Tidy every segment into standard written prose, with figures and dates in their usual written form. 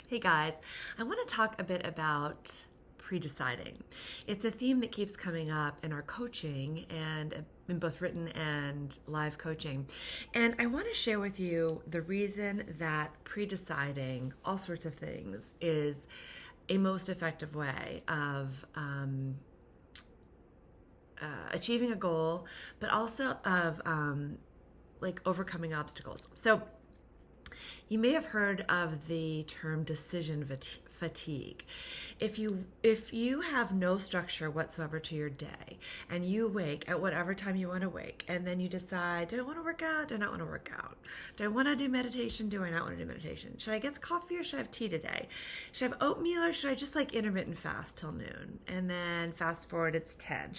Hey guys, I want to talk a bit about pre-deciding. It's a theme that keeps coming up in our coaching and in both written and live coaching. And I want to share with you the reason that pre-deciding all sorts of things is a most effective way of achieving a goal, but also of like overcoming obstacles. So you may have heard of the term decision fatigue. If you have no structure whatsoever to your day and you wake at whatever time you want to wake and then you decide, do I want to work out? Do I not want to work out? Do I want to do meditation? Do I not want to do meditation? Should I get coffee or should I have tea today? Should I have oatmeal or should I just like intermittent fast till noon? And then fast forward, it's 10.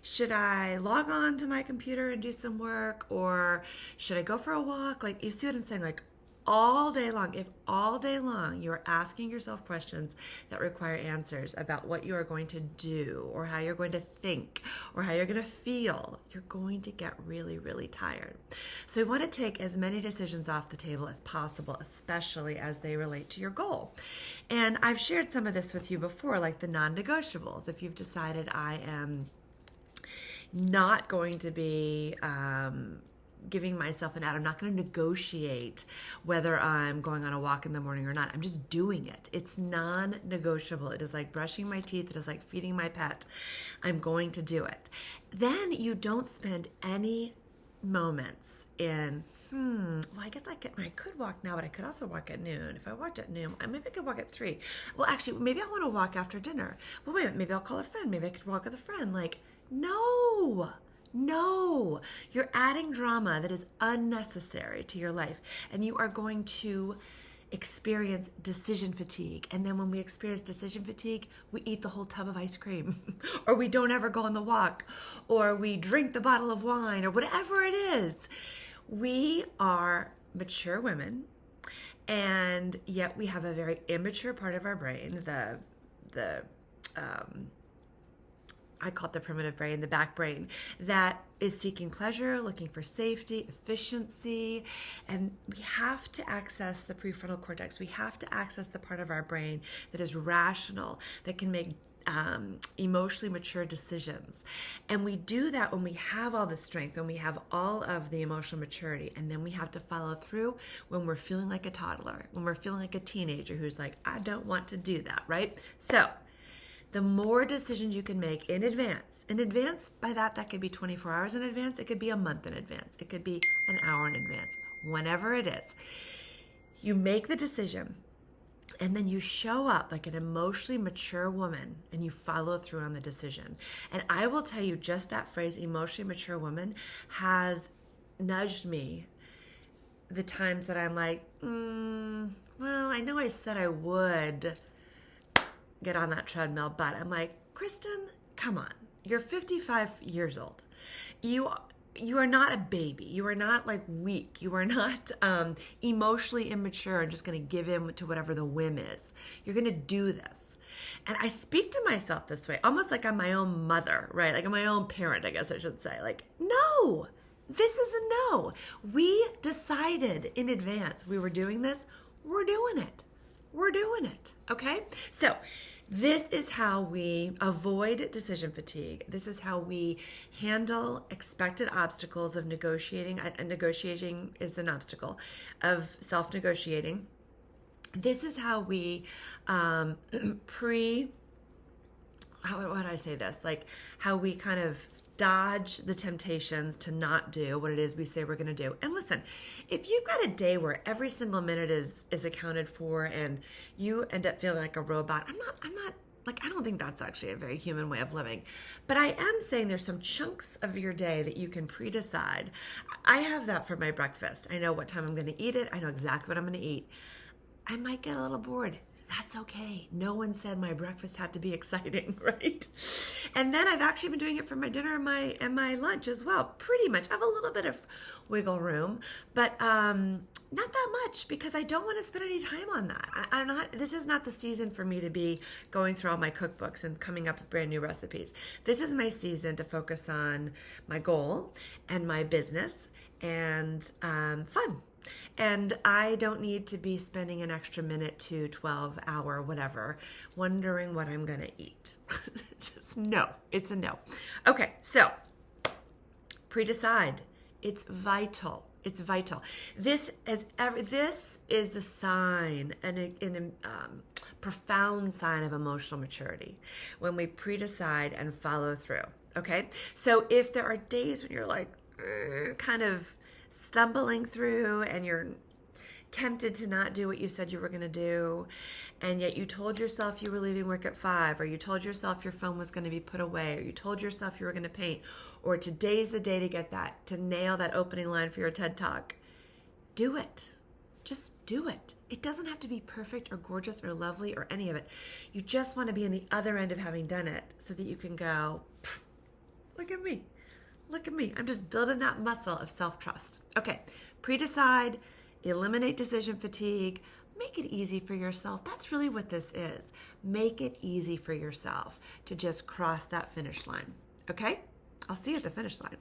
Should I log on to my computer and do some work, or should I go for a walk? Like, you see what I'm saying? Like, all day long, if all day long you are asking yourself questions that require answers about what you are going to do or how you're going to think or how you're going to feel, you're going to get really, really tired. So we want to take as many decisions off the table as possible, especially as they relate to your goal. And I've shared some of this with you before, like the non-negotiables. If you've decided I am not going to be giving myself an out. I'm not going to negotiate whether I'm going on a walk in the morning or not. I'm just doing it. It's non-negotiable. It is like brushing my teeth. It is like feeding my pet. I'm going to do it. Then you don't spend any moments in, well, I guess I could walk now, but I could also walk at noon. If I walked at noon, maybe I could walk at 3. Well, actually, maybe I want to walk after dinner. Well, wait a minute, maybe I'll call a friend. Maybe I could walk with a friend. Like, no, you're adding drama that is unnecessary to your life, and you are going to experience decision fatigue. And then when we experience decision fatigue, we eat the whole tub of ice cream, or we don't ever go on the walk, or we drink the bottle of wine, or whatever it is. We are mature women, and yet we have a very immature part of our brain, I call it the primitive brain, the back brain, that is seeking pleasure, looking for safety, efficiency, and we have to access the prefrontal cortex. We have to access the part of our brain that is rational, that can make emotionally mature decisions. And we do that when we have all the strength, when we have all of the emotional maturity, and then we have to follow through when we're feeling like a toddler, when we're feeling like a teenager who's like, I don't want to do that, right? So the more decisions you can make in advance, by that could be 24 hours in advance, it could be a month in advance, it could be an hour in advance, whenever it is. You make the decision, and then you show up like an emotionally mature woman and you follow through on the decision. And I will tell you, just that phrase, emotionally mature woman, has nudged me the times that I'm like, well, I know I said I would get on that treadmill, but I'm like, Kristen, come on. You're 55 years old. You are not a baby. You are not like weak. You are not emotionally immature and just going to give in to whatever the whim is. You're going to do this. And I speak to myself this way, almost like I'm my own mother, right? Like I'm my own parent, I guess I should say. Like, no, this is a no. We decided in advance we were doing this. We're doing it. We're doing it, okay? So this is how we avoid decision fatigue. This is how we handle expected obstacles of negotiating. Negotiating is an obstacle of self-negotiating. This is how we how do I say this? Like how we kind of dodge the temptations to not do what it is we say we're going to do. And listen, if you've got a day where every single minute is accounted for and you end up feeling like a robot, I'm not like, I don't think that's actually a very human way of living. But I am saying there's some chunks of your day that you can pre-decide. I have that for my breakfast. I know what time I'm going to eat it. I know exactly what I'm going to eat. I might get a little bored. That's okay. No one said my breakfast had to be exciting, right? And then I've actually been doing it for my dinner and my lunch as well. Pretty much. I have a little bit of wiggle room, but not that much because I don't want to spend any time on that. This is not the season for me to be going through all my cookbooks and coming up with brand new recipes. This is my season to focus on my goal and my business and fun. And I don't need to be spending an extra minute to 12 hour, whatever, wondering what I'm going to eat. Just no, it's a no. Okay, so pre-decide. It's vital. It's vital. This is the sign, and profound sign of emotional maturity, when we pre-decide and follow through. Okay, so if there are days when you're like kind of stumbling through and you're tempted to not do what you said you were going to do, and yet you told yourself you were leaving work at 5, or you told yourself your phone was going to be put away, or you told yourself you were going to paint, or today's the day to nail that opening line for your TED Talk, do it. Just do it. It doesn't have to be perfect or gorgeous or lovely or any of it. You just want to be on the other end of having done it so that you can go, look at me. Look at me. I'm just building that muscle of self-trust. Okay, pre-decide, eliminate decision fatigue, make it easy for yourself. That's really what this is. Make it easy for yourself to just cross that finish line. Okay? I'll see you at the finish line.